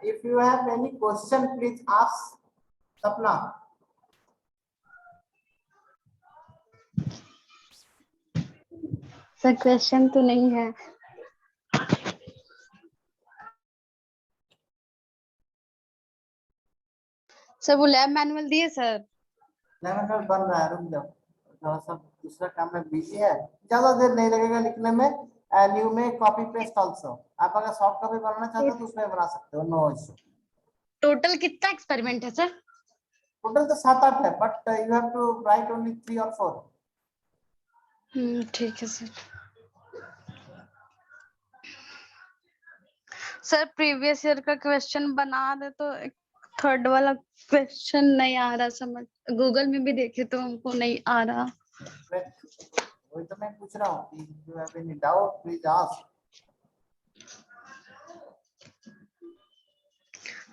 If you have any question, please ask. Sapna. Sir question तो नहीं है। Sir वो लैब मैनुअल दिए सर। लैब मैनुअल बन रहा है, रुक जाओ, थोड़ा सा दूसरा काम में बिजी है, ज्यादा देर नहीं लगेगा लिखने में। न्यू में कॉपी पेस्ट आल्सो, आप अगर सॉफ्ट कॉपी बनाना चाहते हो तो उसमें बना सकते हो, नो इशू। टोटल कितना एक्सपेरिमेंट है सर? टोटल तो 7-8 है, but you have to write only 3 और 4। ठीक है सर। सर प्रीवियस ईयर का क्वेश्चन बना दे तो थर्ड वाला क्वेश्चन नहीं आ रहा समझ, गूगल में भी देखे तो हमको नहीं आ रहा। वही तो मैं पूछ रहा हूँ कि you have any doubt please ask.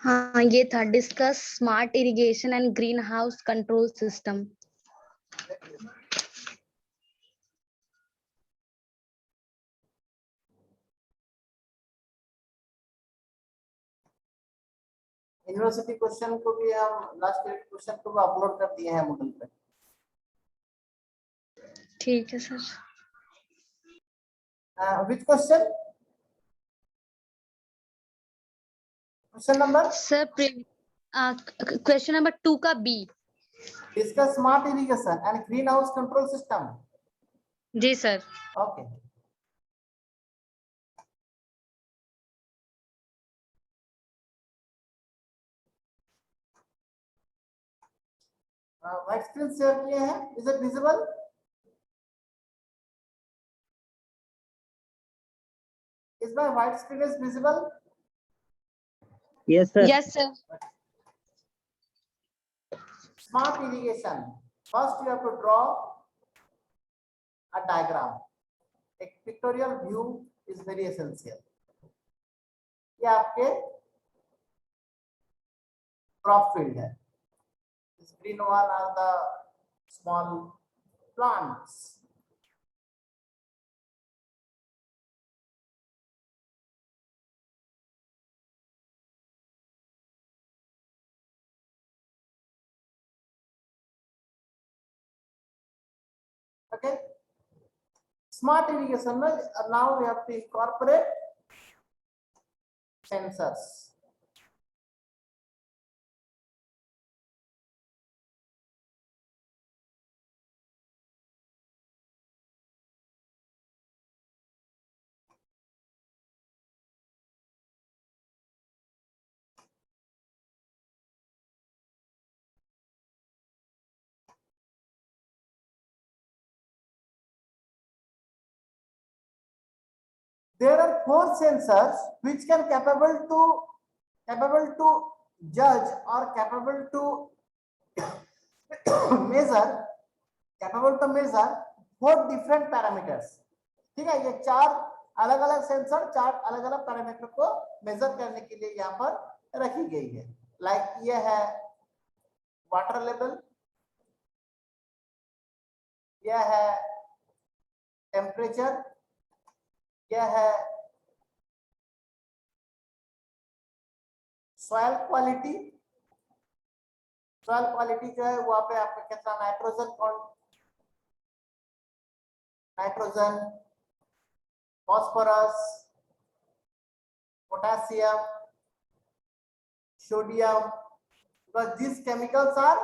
हाँ ये था, discuss smart irrigation and greenhouse control system. University question को भी हम लास्ट ईयर क्वेश्चन को भी अपलोड कर दिए हैं मूडल पे। ठीक है sir. Which question? Question number sir question number 2 का b. Discuss smart irrigation and greenhouse control system. जी sir. Okay. White screen share किए हैं, is it visible? Is my white screen is visible? Yes, sir. Yes sir. Smart irrigation. First, you have to draw a diagram. A pictorial view is very essential. ये आपके crop field है. This green one are the small plants. Okay. Smart irrigation में now we have to incorporate sensors. There are 4 sensors which can capable to judge or capable to measure 4 different parameters. ठीक है, ये 4 अलग अलग sensor 4 अलग अलग parameter को major करने के लिए यहाँ पर रखी गई है। लाइक ये है वाटर लेवल, यह है टेम्परेचर, यह है सॉइल क्वालिटी। सॉइल क्वालिटी जो है वहां पे आपका कितना nitrogen, phosphorus, potassium, sodium, because these chemicals are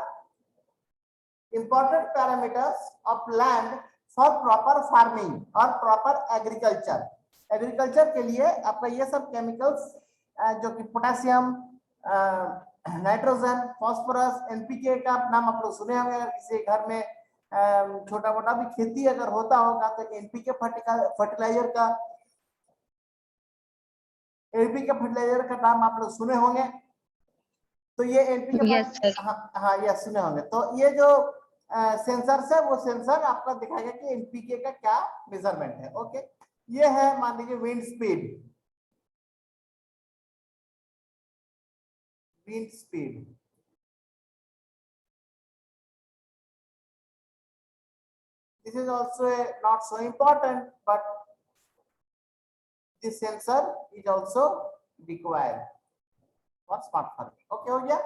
important parameters of land for proper farming or proper agriculture. Agriculture के लिए आपका ये सब केमिकल्स जो कि पोटेशियम, नाइट्रोजन, फास्फोरस, एनपीके का नाम आप लोग सुने होंगे। अगर किसी घर में छोटा मोटा भी खेती अगर होता होगा तो एनपीके फर्टिलाइजर का नाम आप लोग सुने होंगे। तो ये एनपीके हाँ ये सुने होंगे। तो ये जो सेंसर है वो सेंसर आपका दिखाएगा कि एनपीके का क्या मेजरमेंट है। ओके, ये है मान लीजिए wind speed. This is also not so important, but this sensor is also required. For smart farming. Okay हो गया।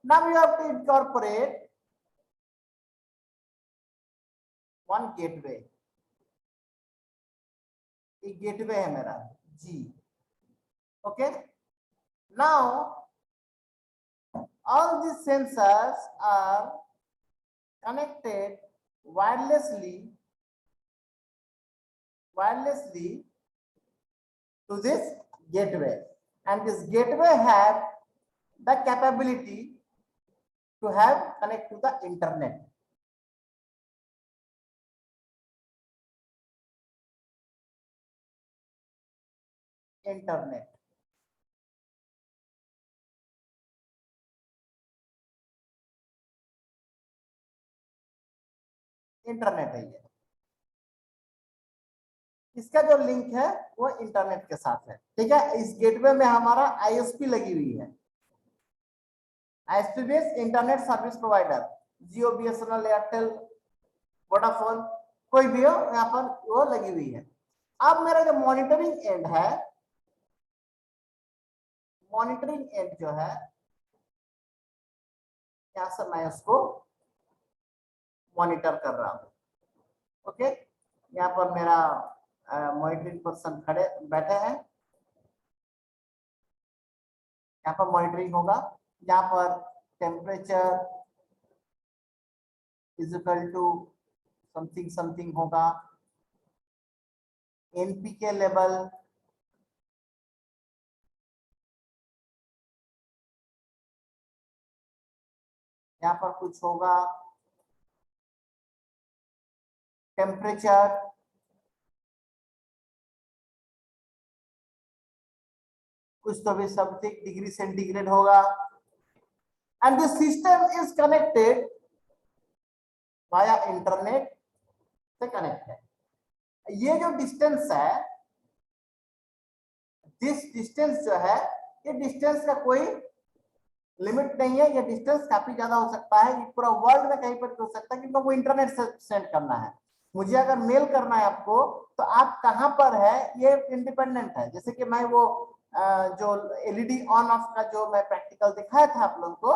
Now you have to incorporate one gateway. एक गेटवे है मेरा जी। Okay, now all these sensors are connected wirelessly to this gateway, and this gateway have the capability to have connect to the internet. Internet है ये, इसका जो link है वो इंटरनेट के साथ है। ठीक है, इस गेटवे में हमारा आईएसपी लगी हुई है, ISP based internet service provider, Jio, BSNL, Airtel, Vodafone, कोई भी हो, यहाँ पर वो लगी हुई है। अब मेरा जो मॉनिटरिंग एंड है, मॉनिटरिंग एंड जो है, यहाँ से मैं उसको मॉनिटर कर रहा हूँ। ओके, यहाँ पर मेरा मॉनिटरिंग पर्सन खड़े बैठे हैं, यहाँ पर मॉनिटरिंग होगा। यहाँ पर temperature is equal to something something होगा, एनपीके लेवल, यहाँ पर कुछ होगा, टेम्परेचर, कुछ तो भी समथिंग डिग्री सेंटीग्रेड होगा। And this system is connected via internet से कनेक्ट है। ये जो डिस्टेंस है, दिस डिस्टेंस जो है, ये डिस्टेंस का कोई लिमिट नहीं है, ये डिस्टेंस काफी ज्यादा हो सकता है, ये पूरा वर्ल्ड में कहीं पर भी हो सकता है, क्योंकि वो इंटरनेट से सेंड करना है। मुझे अगर मेल करना है आपको, तो आप कहां पर है ये इंडिपेंडेंट है। जैसे कि मैं वो जो एलईडी ऑन ऑफ का जो मैं प्रैक्टिकल दिखाया था आप लोगों को,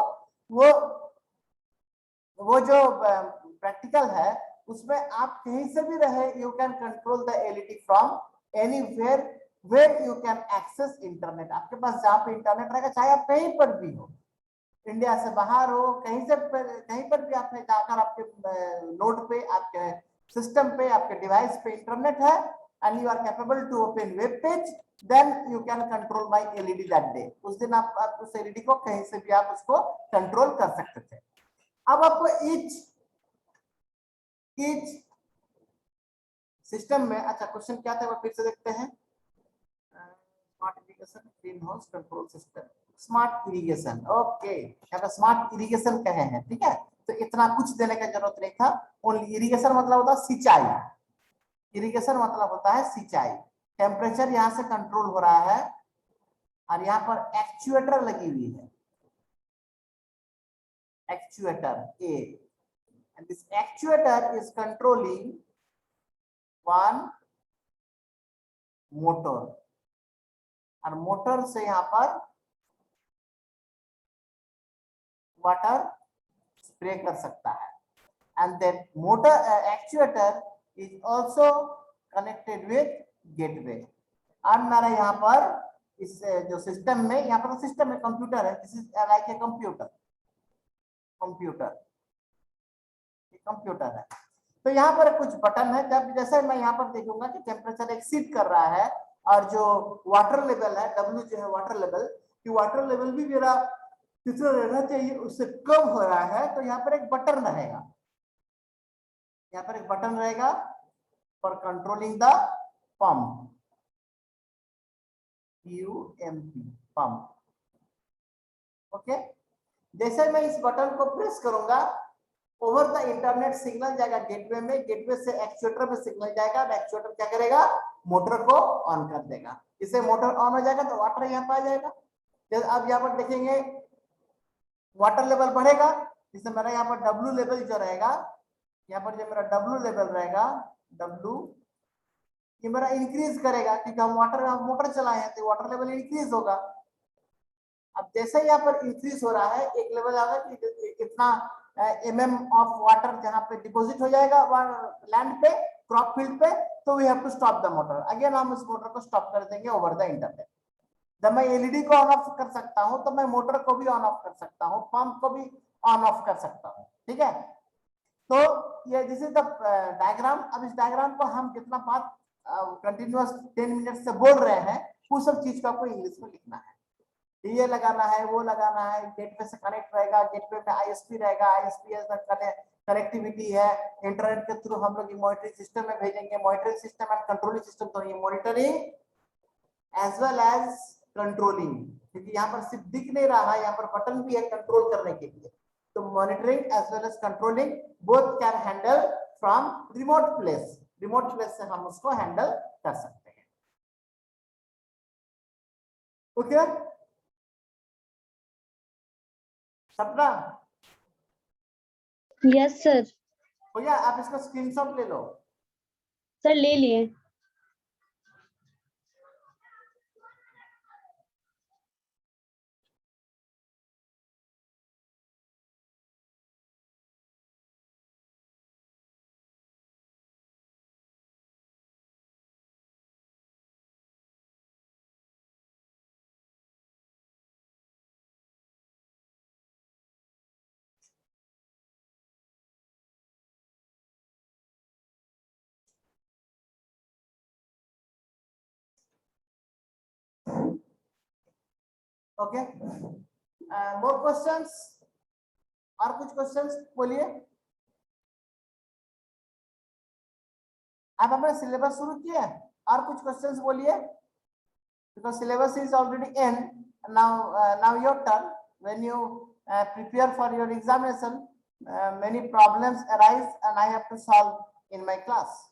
वो जो प्रैक्टिकल है, उसमें आप कहीं से भी रहे, you can control the LED from anywhere where you can access internet. आपके पास जहां पे इंटरनेट रहेगा, चाहे आप कहीं पर भी हो, इंडिया से बाहर हो, कहीं पर भी आपने जाकर आपके नोड पे, आपके सिस्टम पे, आपके डिवाइस पे इंटरनेट है, and you are capable to open web page, then you can control my LED that day। उस दिन आप उस LED को कहीं से भी आप उसको कंट्रोल कर सकते थे। अब आपको ईच सिस्टम में, अच्छा क्वेश्चन क्या था वो फिर से देखते हैं। Smart irrigation green house control system, smart irrigation. Okay, यहाँ पे स्मार्ट इरिगेशन कहे हैं। ठीक है, तो इतना कुछ देने की जरूरत नहीं था। ओनली इरिगेशन मतलब होता है सिंचाई, इरिगेशन मतलब होता है सिंचाई। टेम्परेचर यहाँ से कंट्रोल हो रहा है, और यहाँ पर एक्चुएटर लगी हुई है, actuator A, and this actuator is controlling one motor, और मोटर से यहाँ पर वाटर स्प्रे कर सकता है। and that motor actuator is also connected with gateway। और मेरा यहाँ पर इस जो सिस्टम में, यहाँ पर सिस्टम में कंप्यूटर है, this is like a computer है। तो यहाँ पर कुछ बटन है, जब जैसे मैं यहाँ पर देखूंगा कि टेम्परेचर एक्सीड कर रहा है, और जो वाटर लेवल है, W जो है वाटर लेवल, कि वाटर लेवल भी मेरा कितना रहना चाहिए उससे कम हो रहा है, तो यहाँ पर एक बटन रहेगा, यहाँ पर एक बटन रहेगा for controlling the pump, PUMP, pump. Okay, जैसे मैं इस बटन को प्रेस करूंगा, ओवर द इंटरनेट सिग्नल जाएगा गेटवे में, गेटवे से एक्चुएटर में सिग्नल जाएगा, और एक्चुएटर क्या करेगा, मोटर को ऑन कर देगा। इससे मोटर ऑन हो जाएगा तो वाटर यहाँ पे आ जाएगा। अब यहाँ पर देखेंगे वाटर लेवल बढ़ेगा, जिससे मेरा यहाँ पर W लेवल जो रहेगा, यहाँ पर जो मेरा W लेवल रहेगा, W ये मेरा इंक्रीज करेगा, क्योंकि हम मोटर चलाए हैं तो वाटर लेवल इंक्रीज होगा। अब जैसे ही यहाँ पर इंक्रीज हो रहा है, एक लेवल आगा कि इतना mm ऑफ वाटर जहाँ पे डिपॉजिट हो जाएगा लैंड पे, क्रॉप फील्ड पे, तो we have to stop the motor. Again हम इस मोटर को स्टॉप कर देंगे ओवर द इंटरनेट। जब मैं एलईडी को ऑन ऑफ कर सकता हूं तो मैं मोटर को भी ऑन ऑफ कर सकता हूं, पंप को भी ऑन ऑफ कर सकता हूं। ठीक है, तो ये दिस इज द डायग्राम। अब इस डायग्राम को हम कितना बात कंटिन्यूअस 10 मिनट से बोल रहे हैं, वो सब चीज को आपको इंग्लिश में लिखना है। ये लगाना है, वो लगाना है, गेटवे से कनेक्ट रहेगा, गेटवे में आईएसपी रहेगा, आईएसपी कनेक्टिविटी है, इंटरनेट के थ्रू हम लोग मॉनिटरिंग सिस्टम में भेजेंगे। Monitoring system and controlling system, तो ये monitoring as well as controlling, क्योंकि यहाँ पर सिर्फ दिख नहीं रहा है, यहाँ पर बटन भी है कंट्रोल करने के लिए। तो monitoring as well as controlling both can handle from remote place. Remote place से हम उसको हैंडल कर सकते हैं। ओके सपना? Yes sir. भैया आप इसका स्क्रीनशॉट ले लो। सर ले लिए। Okay, more questions? और कुछ क्वेश्चंस बोलिए। आप अपना सिलेबस शुरू किए? और कुछ क्वेश्चंस बोलिए, because syllabus is already in. Now your turn. When you prepare for your examination, many problems arise and I have to solve in my class.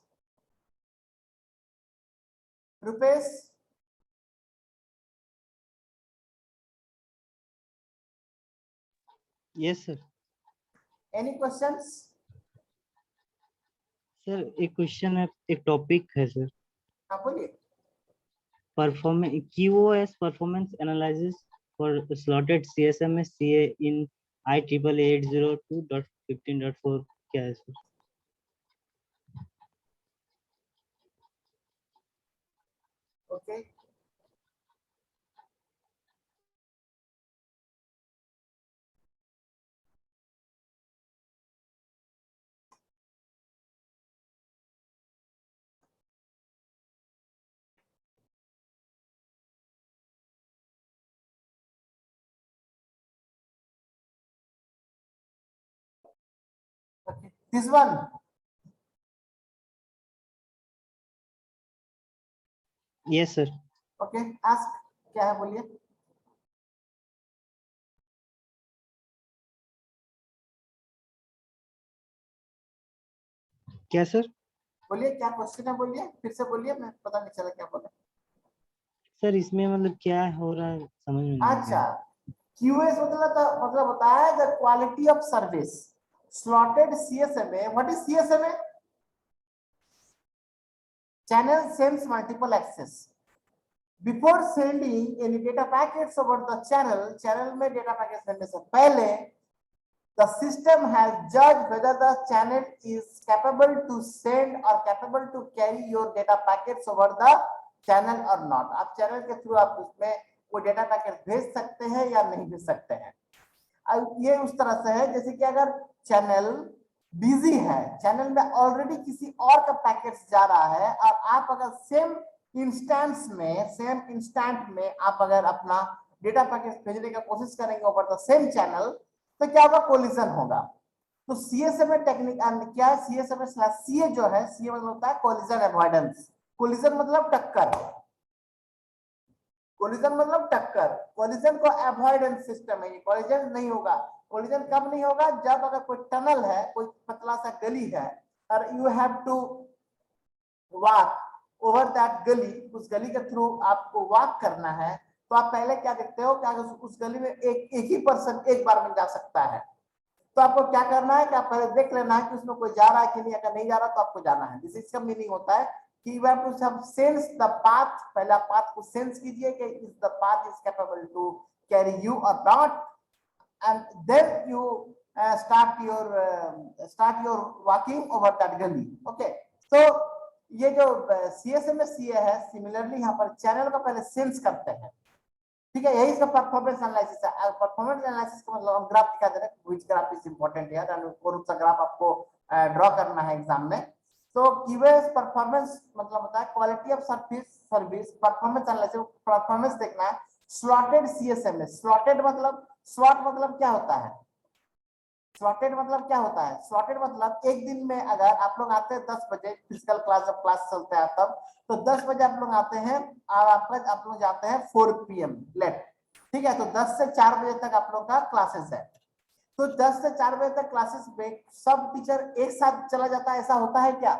Rupesh? Yes sir. Any questions? Sir एक question है, एक topic है sir, हाँ बोलिए। Performance QoS performance analysis for slotted CSMA CA in IEEE 802.15.4 क्या है sir? Okay, okay. This one. Yes sir. Okay, ask. क्या है बोलिए। क्या सर? बोलिए क्या क्वेश्चन है, बोलिए फिर से बोलिए, मैं पता नहीं चला क्या बोला। सर इसमें मतलब क्या हो रहा है समझ में नहीं अच्छा, आया। QoS मतलब होता है the quality of service slotted CSMA। What is CSMA? Channel sends multiple access. Before sending any data packets over the channel में data packets sendने से पहले the system has judged whether the channel is capable to send or capable to carry your data packets over the channel or not. आप channel के through आप उसमें वो data packet भेज सकते हैं या नहीं भेज सकते हैं। अब ये उस तरह से है जैसे कि अगर चैनल बिजी है, चैनल में ऑलरेडी किसी और का पैकेट जा रहा है, और आप अगर सेम इंस्टेंट में आप अगर अपना डेटा पैकेट भेजने का कोशिश करेंगे ओवर द सेम चैनल, तो क्या होगा? कोलिजन होगा। तो CSMA टेक्निक क्या है? CSMA/CA जो है, CA मतलब होता है कोलिजन अवॉइडेंस। कोलिजन मतलब टक्कर, कोलिजन मतलब टक्कर। कोलिजन को अवॉइडेंस सिस्टम है, कोलिजन नहीं होगा। कोलिजन कब नहीं होगा? जब अगर कोई टनल है, कोई पतला सा गली है, और you have to walk over that gali, उस गली के थ्रू आपको वॉक करना है, तो आप पहले क्या देखते हो कि अगर उस गली में एक ही पर्सन एक बार में जा सकता है, तो आपको क्या करना है कि आप पहले देख लेना है कि उसमें कोई जा रहा है कि नहीं। अगर नहीं जा रहा तो आपको जाना है। दिस इसका मीनिंग होता है कि you have to sense the path। पहले आप पाथ को सेंस कीजिए कि is the path is capable to carry you or not, and then you start your walking over that gully. Okay, so ये जो CSMA है, सिमिलरली यहाँ पर चैनल का पहले सेंस करते हैं, ठीक है, यही इसका परफॉर्मेंस एनालिसिस है। परफॉर्मेंस एनालिसिस का मतलब हम ग्राफ दिखा दे रहे हैं, व्हिच ग्राफ इज इंपॉर्टेंट है, कौन सा ग्राफ आपको ड्रॉ करना है एग्जाम में। तो कीवर्ड्स परफॉर्मेंस मतलब होता है quality of service performance analysis, performance देखना है। स्लॉटेड CSMA, स्लॉटेड मतलब, स्लॉट मतलब क्या होता है, स्लॉटेड मतलब क्या होता है, स्लॉटेड मतलब एक दिन में अगर आप लोग आते हैं 10 बजे फिजिकल क्लास, जब क्लास चलता है तब, तो 10 बजे आप लोग आते हैं और आप लोग जाते हैं 4 PM लेट, ठीक है, तो 10 से 4 बजे तक आप लोग का क्लासेस है। तो 10 से 4 बजे तक क्लासेस में सब टीचर एक साथ चला जाता है, ऐसा होता है क्या?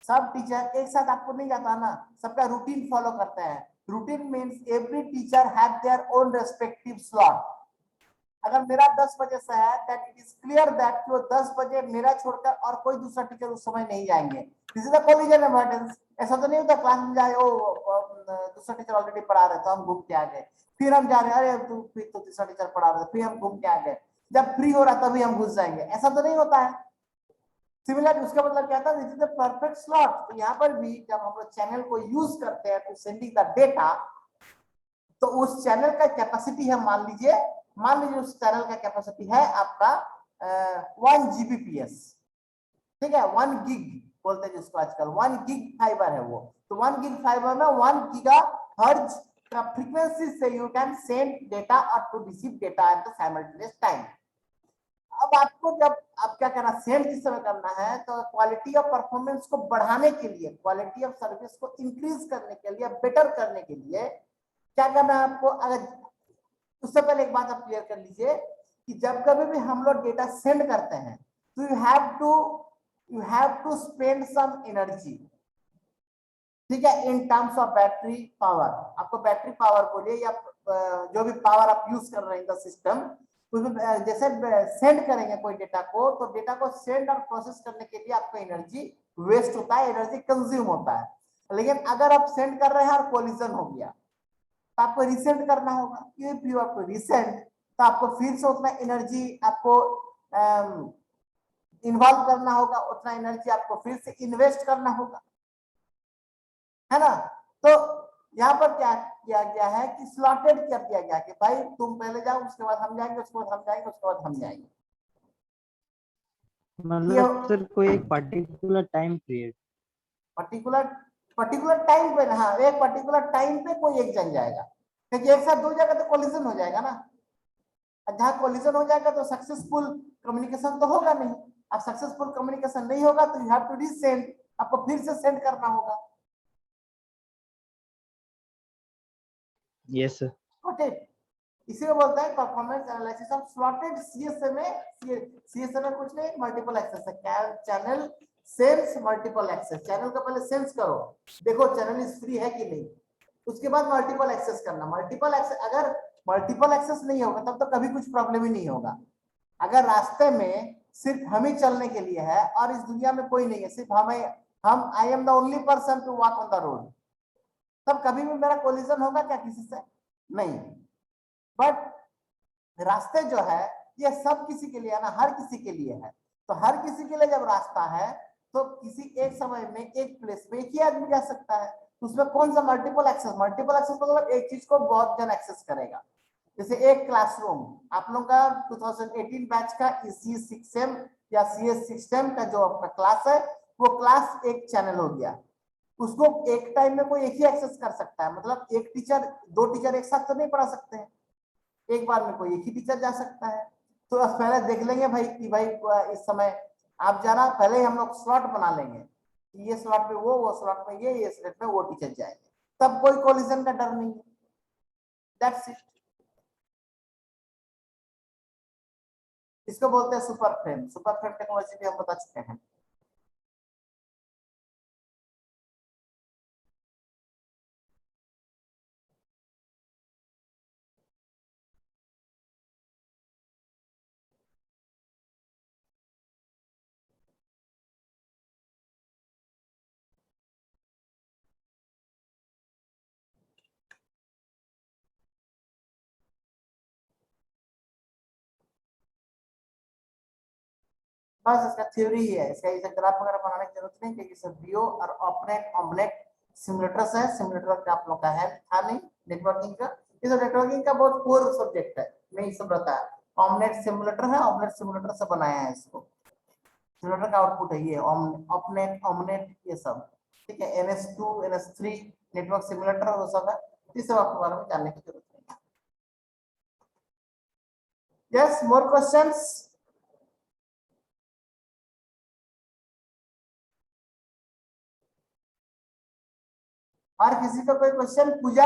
सब टीचर एक साथ आपको नहीं जाता ना, सबका रूटीन फॉलो करते हैं। Routine means every teacher have their own respective slot. अगर मेरा 10 बजे से है, that it is clear that वो 10 बजे मेरा छोड़कर और कोई दूसरा टीचर उस समय नहीं जाएंगे। This is the collision avoidance. ऐसा तो नहीं होता क्लास में जाए, ओ दूसरा टीचर ऑलरेडी पढ़ा रहे तो हम घूम के आ गए, फिर हम जा रहे हैं, अरे तू फिर तो दूसरा टीचर पढ़ा रहे, फिर हम घूम के आ गए, जब फ्री हो रहा तभी हम घुस जाएंगे, ऐसा तो नहीं होता है। सिमिलर उसका मतलब क्या था, this is the perfect slot. तो यहाँ पर भी जब हम लोग चैनल को यूज करते हैं टू सेंडिंग द डेटा, तो उस चैनल का कैपेसिटी है, मान लीजिए उस चैनल का कैपेसिटी है आपका 1 Gbps, ठीक है, 1 गिग बोलते हैं जिसको आजकल, 1 गिग फाइबर है वो। तो 1 गिग फाइबर में 1 गीगाहर्ट्ज का फ्रीक्वेंसी से यू कैन सेंड डेटा और to receive data at the simultaneous time. अब आपको जब आप क्या करना, सेंड किस समय करना है, तो क्वालिटी ऑफ परफॉर्मेंस को बढ़ाने के लिए, क्वालिटी ऑफ सर्विस को इंक्रीज करने के लिए, बेटर करने के लिए क्या करना है आपको। अगर उससे पहले एक बात आप क्लियर कर लीजिए कि जब कभी भी हम लोग डेटा सेंड करते हैं तो you have to spend some energy, ठीक है, in terms of battery power. आपको बैटरी पावर बोलिए या जो भी पावर आप यूज कर रहे हैं इन द सिस्टम, जैसे सेंड करेंगे कोई डेटा को, तो डेटा को सेंड और प्रोसेस करने के लिए आपको एनर्जी वेस्ट होता है, एनर्जी कंज्यूम होता है। लेकिन अगर आप सेंड कर रहे हैं और कोलिजन हो गया तो आपको रिसेंड करना होगा, if you have to resend तो आपको फिर से उतना एनर्जी आपको इन्वॉल्व करना होगा, उतना एनर्जी आपको फिर से इन्वेस्ट करना होगा, है ना। तो यहाँ पर क्या किया गया है कि स्लॉटेड कर दिया गया कि भाई तुम पहले जाओ, उसके बाद हम जाएंगे, उसके बाद हम जाएंगे, उसके बाद हम जाएंगे। मतलब सर कोई एक particular time period, particular time पे ना, हाँ, एक पर्टिकुलर टाइम पे कोई एक जन जाएगा, क्योंकि एक साथ दो जाएगा तो कोलिजन हो जाएगा ना। जहां कोलिजन हो जाएगा तो सक्सेसफुल कम्युनिकेशन तो होगा नहीं। अब सक्सेसफुल कम्युनिकेशन नहीं होगा तो यू हैव टू रीसेंड, आपको फिर से सेंड करना होगा। Yes sir. ओके, इसी को बोलते हैं performance analysis of slotted CSMA। CSMA कुछ नहीं, मल्टीपल एक्सेस है, channel sense multiple access. Channel का पहले सेंस करो, देखो चैनल इज फ्री है कि नहीं, उसके बाद मल्टीपल एक्सेस करना। मल्टीपल एक्सेस, अगर मल्टीपल एक्सेस नहीं होगा तब तो कभी कुछ प्रॉब्लम ही नहीं होगा। अगर रास्ते में सिर्फ हम ही चलने के लिए है और इस दुनिया में कोई नहीं है, सिर्फ हम I am the only person to walk on the road, तब कभी भी मेरा कोलिजन होगा क्या किसी से? नहीं। बट रास्ते जो है ये सब किसी के लिए है ना, हर किसी के लिए है। तो हर किसी के लिए जब रास्ता है तो किसी एक समय में एक प्लेस में एक ही आदमी जा सकता है, तो उसमें कौन सा मल्टीपल एक्सेस? मल्टीपल एक्सेस मतलब एक चीज को बहुत जन एक्सेस करेगा। जैसे एक क्लासरूम, आप लोग का 2018 बैच का EC6M या CS6M का जो आपका क्लास है, वो क्लास एक चैनल हो गया, उसको एक टाइम में कोई एक ही एक्सेस कर सकता है। मतलब एक टीचर, दो टीचर एक साथ तो नहीं पढ़ा सकते हैं, एक बार में कोई एक ही टीचर जा सकता है। तो अब पहले देख लेंगे भाई कि भाई इस समय आप जाना, पहले ही हम लोग स्लॉट बना लेंगे कि ये स्लॉट में वो स्लॉट में ये स्लॉट में वो टीचर जाएंगे, तब कोई कोलिजन का डर नहीं है। That's it. इसको बोलते हैं super frame. Super frame technology भी हम बता चुके हैं। बस इसका थ्योरी ही है, इसका इसे ग्राफ वगैरह बनाने की जरूरत नहीं, क्योंकि सब बीओ और ऑपरेट ऑमलेट सिमुलेटर्स है। सिमुलेटर का आप लोग का है था नहीं नेटवर्किंग का, ये तो नेटवर्किंग का बहुत कोर सब्जेक्ट है, नहीं सब रहता है। ऑमलेट सिमुलेटर है, ऑमलेट सिमुलेटर से बनाया है इसको, सिमुलेटर का आउटपुट है ये ऑमलेट ऑमलेट ये सब, ठीक है। NS2 NS3 नेटवर्क सिमुलेटर वो सब है, इस सब आपके बारे में जानने की जरूरत नहीं। Yes, more questions? और किसी का कोई question? Puja?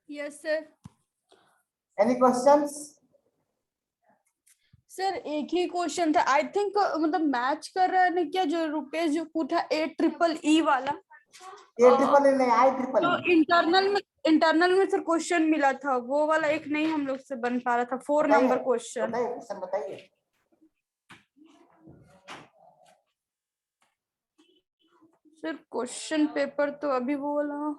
Yes sir. Any questions? Sir एक ही क्वेश्चन था, आई थिंक मतलब मैच कर रहा है ना क्या, जो रुपेश जो पूछा AEEE वाला, AEEE नहीं, जो IEEE। इंटरनल में सर क्वेश्चन मिला था, वो वाला एक नहीं हम लोग से बन पा रहा था, 4 नंबर क्वेश्चन। बताइए क्वेश्चन बताइए। सर क्वेश्चन पेपर तो अभी वो वाला,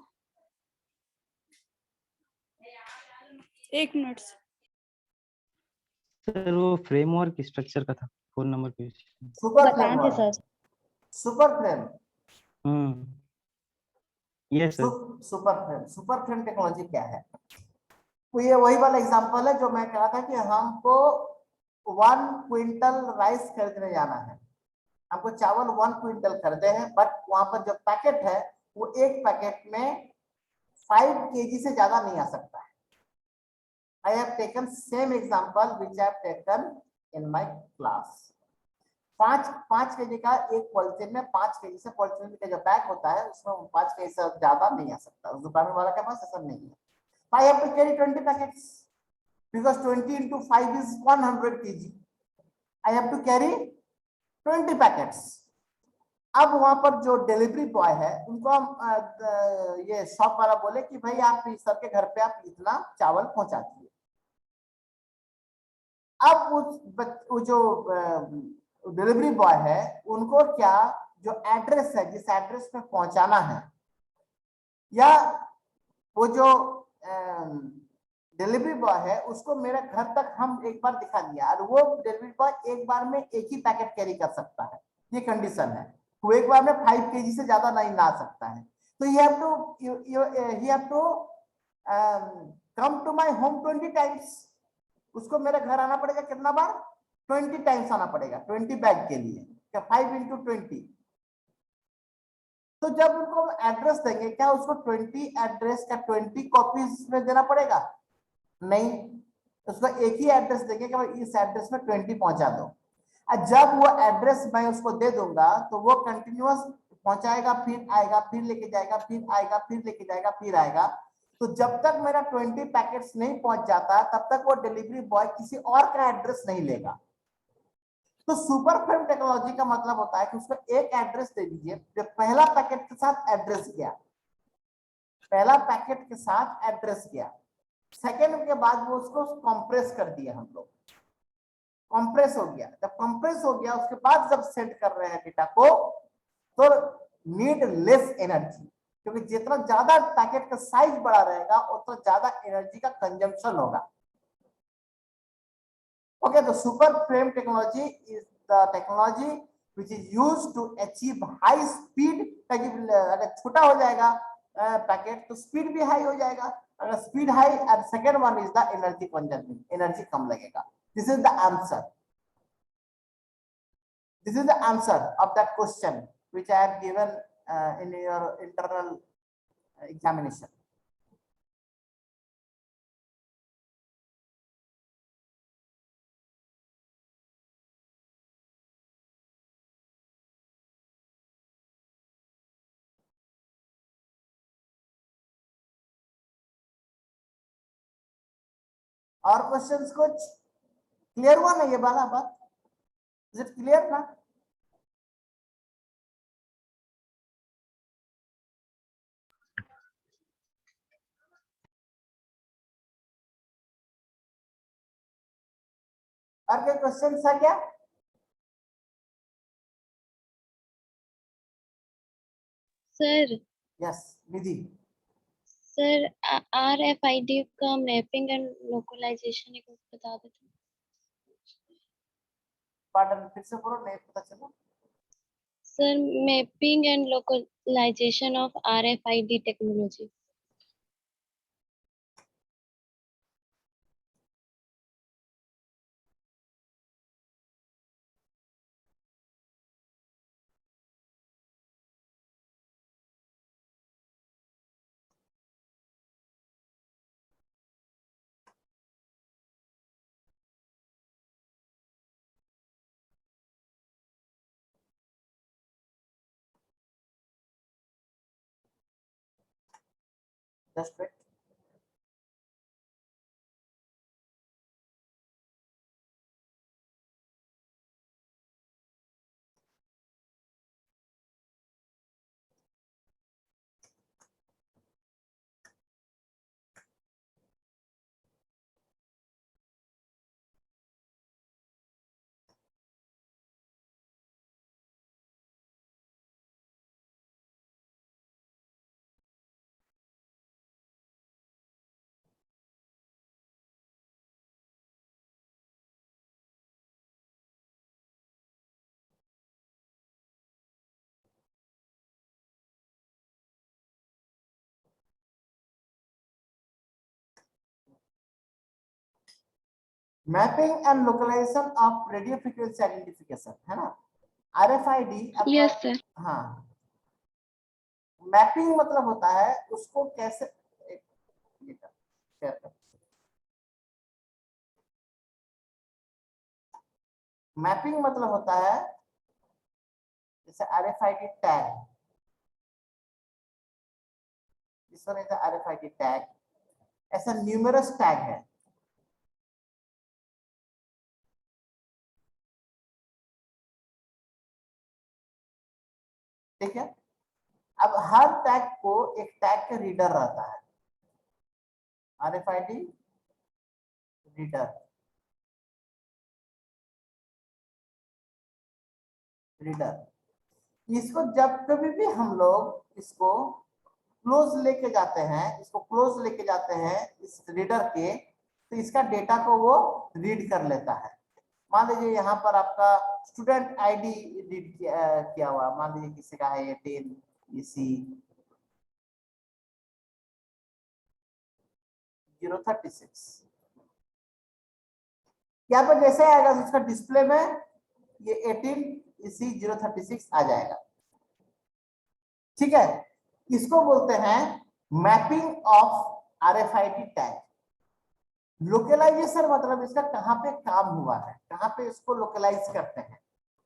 एक मिनट। सर वो फ्रेमवर्क स्ट्रक्चर का था 4 नंबर क्वेश्चन। सुपर बताए थे sir. Super frame. Yes sir. Super frame technology क्या है? तो ये वही वाला एग्जांपल है जो मैं कहा था कि हमको 1 क्विंटल राइस खरीदने जाना है, हमको चावल 1 क्विंटल खरीदे हैं, बट वहां पर जो पैकेट है वो एक पैकेट में 5 kg से ज्यादा नहीं आ सकता है। I have taken same example which I have taken in my class. 5 kg का एक पॉलिथीन में 5 kg से पॉलिथीन का जो पैक होता है उसमें 5 kg से ज्यादा नहीं आ सकता, उस दुकान वाला के पास ऐसा नहीं है। I have to carry 20 packets because 20 into 5 is 100 kg. I have to carry 20 packets. अब वहां पर जो डिलीवरी बॉय है उनको हम ये शॉप वाला बोले कि भाई आप सर के घर पे आप इतना चावल पहुंचा दीजिए। अब वो जो डिलीवरी बॉय है उनको क्या जो एड्रेस है जिस एड्रेस पे पहुंचाना है, या वो जो डिलीवरी बॉय है उसको मेरे घर तक हम एक बार दिखा दिया और वो डिलीवरी बॉय एक बार में एक ही पैकेट कैरी कर सकता है, ये कंडीशन है। वो एक बार में 5 kg से ज्यादा नहीं ला सकता है। तो he have to come to my home 20 times. उसको मेरे घर आना पड़ेगा कितना बार? 20 टाइम्स आना पड़ेगा 20 बैग के लिए, 5 into 20। तो जब उनको एड्रेस देंगे क्या उसको 20 एड्रेस का 20 कॉपीज में देना पड़ेगा? नहीं, उसको एक ही एड्रेस देंगे कि भाई इस एड्रेस में 20 पहुंचा दो। जब वो एड्रेस मैं उसको दे दूंगा तो वो कंटिन्यूअस पहुंचाएगा, फिर आएगा, फिर लेके जाएगा, फिर आएगा, फिर लेके जाएगा, फिर आएगा। तो जब तक मेरा 20 पैकेट्स नहीं पहुंच जाता तब तक वो डिलीवरी बॉय किसी और का एड्रेस नहीं लेगा। तो सुपर फ्रेम टेक्नोलॉजी का मतलब होता है कि उसको एक एड्रेस दे दीजिए, जो पहला पैकेट के साथ एड्रेस गया, पहला पैकेट के साथ एड्रेस गया, सेकेंड के बाद वो उसको कंप्रेस कर दिया, हम लोग कंप्रेस हो गया। जब कंप्रेस हो गया उसके बाद जब सेंड कर रहे हैं डेटा को तो नीड लेस एनर्जी, क्योंकि जितना ज्यादा पैकेट का साइज बड़ा रहेगा उतना ज्यादा एनर्जी का कंजम्पशन होगा। Okay, the super frame technology is the technology which is used to achieve high speed. अगर छोटा हो जाएगा पैकेट तो स्पीड भी हाई हो जाएगा, अगर speed high, and second one is the energy consumption, energy कम लगेगा। This is the answer. This is the answer of that question which I have given in your internal examination. और questions कुछ clear हुआ ना ये वाला बात? Is it clear ना? और कोई क्वेश्चन था क्या? सर यस निधि। सर RFID का मैपिंग एंड लोकलाइजेशन एक बता देते। पार्टन फिर से बोलो, नहीं पता चला। Sir mapping and localisation of RFID technology. Just wait. Mapping and localisation of radio frequency identification, है ना, RFID। Yes sir. हाँ, मैपिंग मतलब होता है उसको कैसे मैपिंग मतलब होता है जैसे RFID टैग, इस तरह का RFID टैग, ऐसा न्यूमरस टैग है। ठीक है, अब हर टैग को एक टैग का रीडर रहता है, RFID रीडर, इसको जब कभी भी हम लोग इसको क्लोज लेके जाते हैं, इस रीडर के, तो इसका डेटा को वो रीड कर लेता है। मान लीजिए यहाँ पर आपका स्टूडेंट आईडी रीड किया हुआ, मान लीजिए किसी का है 10 EC 036, यहाँ पर जैसे आएगा उसका डिस्प्ले में ये 18 EC 036 आ जाएगा। ठीक है, इसको बोलते हैं mapping of RFID tag. Localisation मतलब इसका कहाँ पे काम हुआ है, कहाँ पे इसको लोकलाइज करते हैं,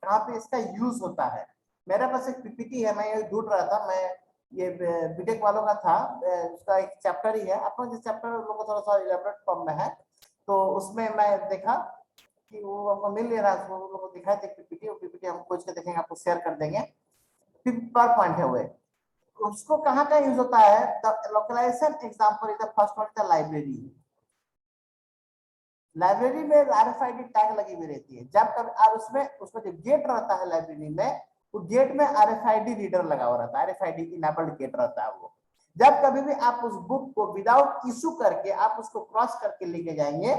कहाँ पे इसका यूज होता है। मेरे पास एक PPT है, मैं ये ढूंढ रहा था, मैं ये बीटेक वालों का था, उसका एक चैप्टर ही है, अपना जिस चैप्टर लोगों को थोड़ा सा इलेबोरेट फॉर्म में है, तो उसमें मैं देखा कि वो हमको मिल नहीं रहा, वो लोगों को दिखाए थे PPT, और PPT हम खोज के देखेंगे, आपको शेयर कर देंगे। पर पॉइंट है वो, उसको कहाँ का यूज होता है। Localisation example is the first one, the library में RFID टैग लगी हुई रहती है। जब कभी और उसमें जो गेट रहता है लाइब्रेरी में, वो गेट में RFID रीडर लगा हुआ रहता है, RFID इनेबल्ड गेट रहता है वो। जब कभी भी आप उस बुक को विदाउट इशू करके आप उसको क्रॉस करके लेके जाएंगे,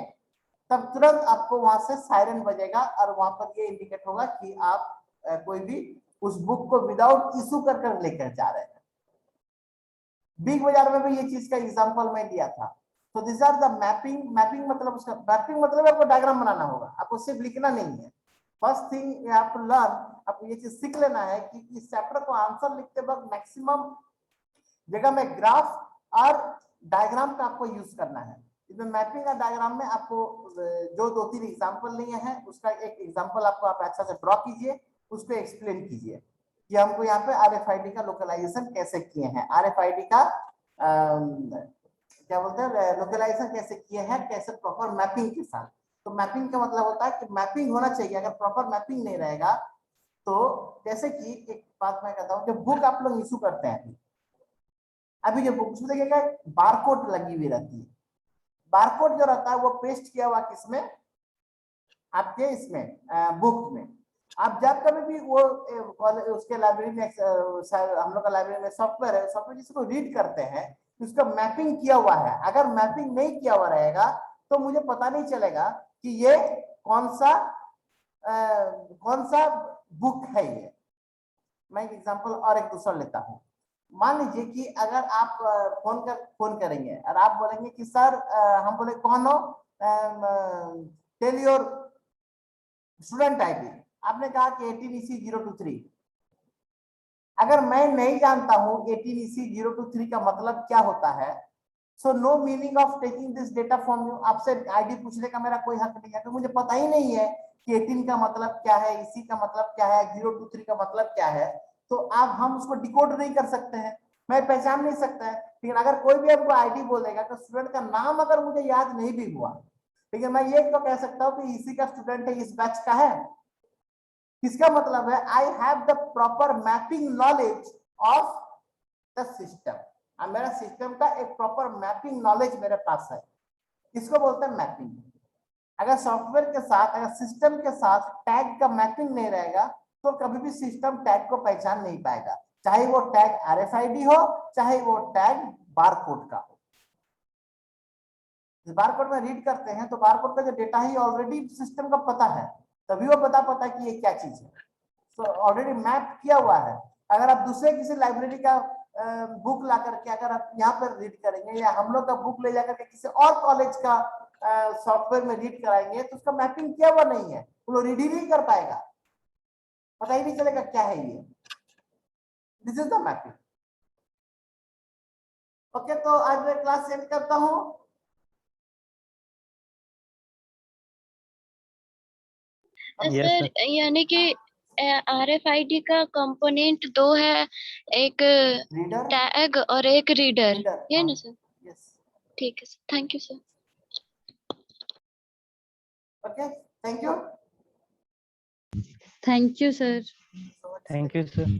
तब तुरंत आपको वहां से सायरन बजेगा और वहां पर ये इंडिकेट होगा कि आप कोई भी उस बुक को विदाउट इशू कर लेकर जा रहे हैं। बिग बाजार में भी ये चीज का एग्जांपल मैं दिया था। तो दिस आर द मैपिंग मतलब उसका मैपिंग मतलब आपको डायग्राम बनाना होगा, आपको सिर्फ लिखना नहीं है। First thing you have to learn, आपको ये चीज सीख लेना है कि इस चैप्टर को आंसर लिखते वक्त मैक्सिमम जगह में ग्राफ और डायग्राम का आपको यूज करना है। इसमें मैपिंग और डायग्राम में आपको जो 2-3 एग्जांपल लिए हैं, उसका एक एग्जांपल आपको आप अच्छा से ड्रॉ कीजिए, उसको एक्सप्लेन कीजिए कि हमको यहाँ पे RFID का लोकलाइजेशन कैसे किए हैं, RFID का क्या बोलते हैं लोकलाइजेशन कैसे किए हैं, कैसे प्रॉपर मैपिंग के साथ। तो मैपिंग का मतलब होता है कि मैपिंग होना चाहिए, अगर प्रॉपर मैपिंग नहीं रहेगा तो जैसे कि एक बात मैं कहता हूँ कि बुक आप लोग इशू करते हैं, अभी जो बुक देखिएगा बारकोड लगी हुई रहती है, बारकोड जो रहता है वो पेस्ट किया हुआ किसमें, आपके इसमें बुक में। आप जब कभी भी वो उसके लाइब्रेरी में हम लोग का लाइब्रेरी में सॉफ्टवेयर है, सॉफ्टवेयर जिसको रीड करते हैं, उसका मैपिंग किया हुआ है। अगर मैपिंग नहीं किया हुआ रहेगा तो मुझे पता नहीं चलेगा कि ये कौन सा बुक है। ये मैं एक एग्जांपल और एक दूसरा लेता हूँ। मान लीजिए कि अगर आप फोन करेंगे और आप बोलेंगे कि सर हम बोले कौन हो, टेल योर स्टूडेंट आईडी। आपने कहा कि 18EC023। अगर मैं नहीं जानता हूं 18EC023 का मतलब क्या होता है, so no meaning of taking this data from you. आपसे आईडी पूछने का मेरा कोई हक नहीं है। तो मुझे पता ही नहीं है कि 18 का मतलब क्या है, EC का मतलब क्या है, 023 का मतलब क्या है, तो आप हम उसको डिकोड नहीं कर सकते हैं, मैं पहचान नहीं सकता है। लेकिन अगर कोई भी आपको आईडी बोलेगा तो स्टूडेंट का नाम अगर मुझे याद नहीं भी हुआ, लेकिन मैं ये तो कह सकता हूँ कि EC का स्टूडेंट है, इस बैच का है। इसका मतलब है I have the proper mapping knowledge of the system. मेरा सिस्टम का एक प्रॉपर मैपिंग नॉलेज मेरे पास है, इसको बोलते हैं मैपिंग। अगर सॉफ्टवेयर के साथ, अगर सिस्टम के साथ टैग का मैपिंग नहीं रहेगा तो कभी भी सिस्टम टैग को पहचान नहीं पाएगा, चाहे वो टैग RFID हो, चाहे वो टैग बारकोड का हो। बारकोड में रीड करते हैं तो बारकोड का जो डेटा है ऑलरेडी सिस्टम को पता है, तभी वो पता है कि ये क्या चीज है। तो ऑलरेडी मैप किया हुआ है। अगर आप दूसरे किसी लाइब्रेरी का बुक ला करके अगर आप यहाँ पर रीड करेंगे, या हम लोग का बुक ले जाकर के किसी और कॉलेज का सॉफ्टवेयर में रीड कराएंगे, तो उसका मैपिंग किया हुआ नहीं है, वो रीड ही नहीं कर पाएगा, पता ही नहीं चलेगा क्या है ये। This is the mapping. Okay, तो आज मैं क्लास एंड करता हूँ। सर यानी कि RFID का कंपोनेंट दो है, एक रीडर, टैग और एक रीडर, ये ना सर? यस, ठीक है sir, thank you sir. Okay, thank you. Thank you sir. Thank you sir.